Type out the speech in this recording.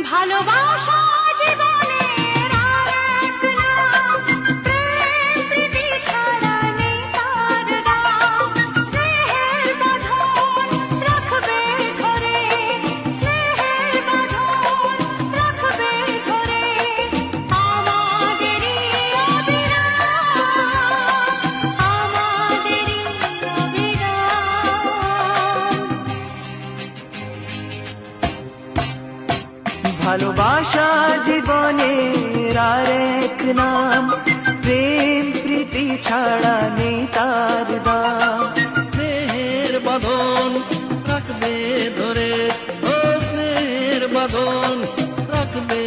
ভালোবাসা জীবনের আরেক নাম, প্রেম প্রীতি ছাড়া নেই তার দাম। স্নেহের বাঁধন রাখবে ধরে, স্নেহের বাঁধন রাখবে ধরে, আমাদেরই অবিরাম, আমাদেরই অবিরাম। ভালোবাসা জীবনের আরেক নাম, প্রেম প্রীতি ছাড়া নেই তার দাম। স্নেহের বাঁধন রাখবে ধরে, ও স্নেহের বাঁধন রাখবে